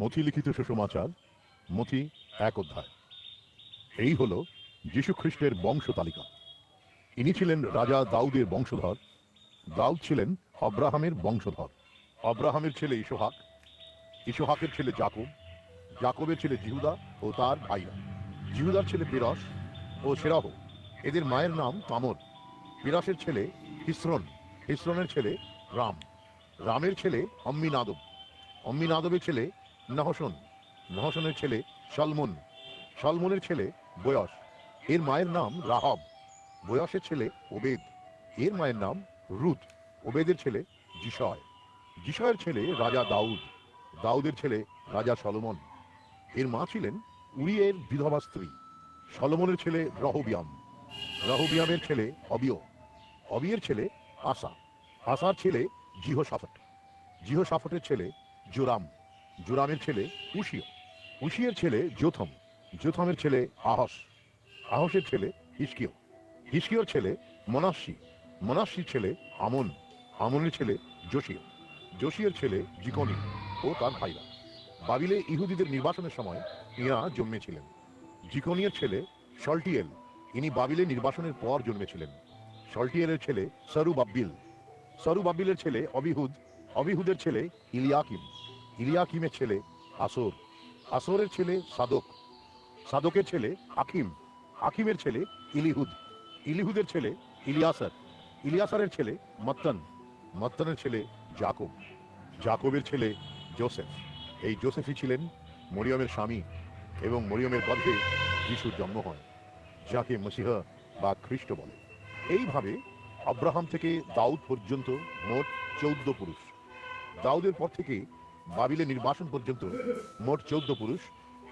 মথি লিখিত সুসমাচার, মথি 1 অধ্যায়। এই হল যীশু খ্রিস্টের বংশ তালিকা। ইনি ছিলেন রাজা দাউদের বংশধর। দাউদ ছিলেন অব্রাহামের বংশধর। অব্রাহামের ছেলে ইসহাক, ইসহাকের ছেলে যাকব, যাকবের ছেলে জিহুদা ও তার ভাইরা। জিহুদার ছেলে পেরস ও সেরাহ, এদের মায়ের নাম তামর। পেরসের ছেলে হিস্রন, হিস্রনের ছেলে রাম, রামের ছেলে অম্মিনাদব, অম্মিনাদবের ছেলে নহশন, নহশনের ছেলে সলমন, সলমনের ছেলে বয়স, এর মায়ের নাম রাহাব। বয়সের ছেলে ওবেদ, এর মায়ের নাম রুত। ওবেদের ছেলে যিশয়, যিশয়ের ছেলে রাজা দাউদ, দাউদের ছেলে রাজা সলোমন। এর মা ছিলেন উরিয়ের বিধবা স্ত্রী। সলোমনের ছেলে রহবিয়াম, রহবিয়ামের ছেলে অবিয়, অবিয়ের ছেলে আসা, আসার ছেলে জিহোশাফট, জিহোশাফটের ছেলে জোরাম, জোরামের ছেলে উশিয়, উশিয়ের ছেলে যোথম, যোথমের ছেলে আহস, আহসের ছেলে হিস্কিয়, হিস্কিয়র ছেলে মনাস্সি, মনাস্সির ছেলে আমন, আমনের ছেলে যোশিয়, যোশিয়ের ছেলে জিকনি ও তার ভাইরা। বাবিলে ইহুদিদের নির্বাসনের সময় ইঁরা জন্মেছিলেন। জিকনিয়ের ছেলে শলটিয়েল, ইনি বাবিলে নির্বাসনের পর জন্মেছিলেন। শলটিয়েলের ছেলে সরুবাব্বিল, সরুবাব্বিলের ছেলে অবিহুদ, অবিহুদের ছেলে ইলিয়াকিম, ইলিয়াকিমের ছেলে আসর, আসরের ছেলে সাদক, সাদকের ছেলে আকিম, আকিমের ছেলে ইলিহুদ, ইলিহুদের ছেলে ইলিয়াসার, ইলিয়াসারের ছেলে মত্তন, মত্তনের ছেলে যাকব, যাকবের ছেলে যোসেফ। এই যোসেফই ছিলেন মরিয়মের স্বামী এবং মরিয়মের গর্ভে যিশুর জন্ম হয়, যাকে মসিহা বা খ্রিস্ট বলে। এইভাবে আব্রাহাম থেকে দাউদ পর্যন্ত মোট 14 পুরুষ, দাউদের পর থেকে বাবিলে নির্বাসন পর্যন্ত মোট 14 পুরুষ,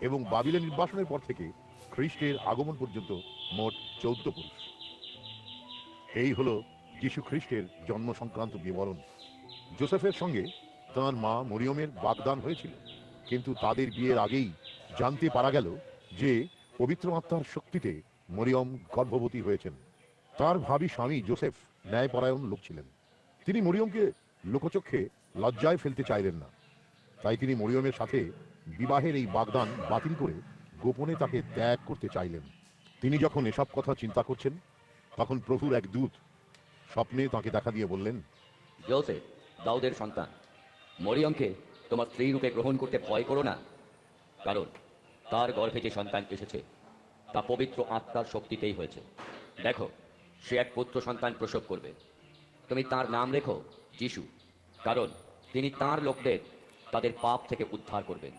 এবং বাবিলে নির্বাসনের পর থেকে খ্রিস্টের আগমন পর্যন্ত মোট 14 পুরুষ। এই হলো যীশু খ্রিস্টের জন্ম সংক্রান্ত বিবরণ। যোসেফের সঙ্গে তাঁর মা মরিয়মের বাগদান হয়েছিল, কিন্তু তাদের বিয়ের আগেই জানতে পারা গেল যে পবিত্র আত্মার শক্তিতে মরিয়ম গর্ভবতী হয়েছেন। তার ভাবী স্বামী যোসেফ ন্যায়পরায়ণ লোক ছিলেন। তিনি মরিয়মকে লোকচক্ষে লজ্জায় ফেলতে চাইলেন না, তাই তিনি মরিয়মের সাথে বিবাহের এই বাগদান বাতিল করে গোপনে তাকে ত্যাগ করতে চাইলেন। তিনি যখন এসব কথা চিন্তা করছেন, তখন প্রভুর এক দূত স্বপ্নে তাকে দেখা দিয়ে বললেন, যোসেফ, দাউদের সন্তান, মরিয়মকে তোমার স্ত্রী রূপে গ্রহণ করতে ভয় করো না, কারণ তার গর্ভে যে সন্তান এসেছে তা পবিত্র আত্মার শক্তিতেই হয়েছে। দেখো, সে এক পুত্র সন্তান প্রসব করবে। তুমি তার নাম রেখো যিশু, কারণ তিনি তার লোকদের তাদের পাপ থেকে উদ্ধার করবেন।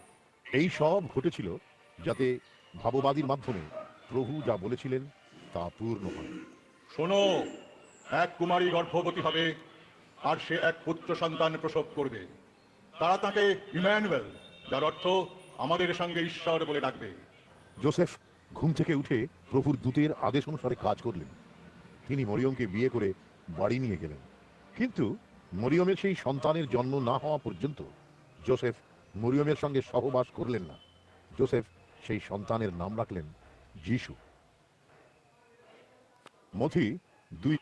এই সব ঘটেছিল যাতে ভাববাদীর মাধ্যমে প্রভু যা বলেছিলেন তা পূর্ণ হয়। শোনো, এক কুমারী গর্ভবতী হবে, আর সে এক পুত্র সন্তান প্রসব করবে। তারা তাকে ইম্যানুয়েল, যার অর্থ আমাদের সঙ্গে ঈশ্বর বলে ডাকবে। যোসেফ ঘুম থেকে উঠে প্রভুর দূতের আদেশ অনুসারে কাজ করলেন। তিনি মরিয়মকে বিয়ে করে বাড়ি নিয়ে গেলেন, কিন্তু মরিয়মের সেই সন্তানের জন্ম না হওয়া পর্যন্ত যোসেফ মরিয়মের সঙ্গে সহবাস করলেন না। যোসেফ সেই সন্তানের নাম রাখলেন যিশু। মথি 2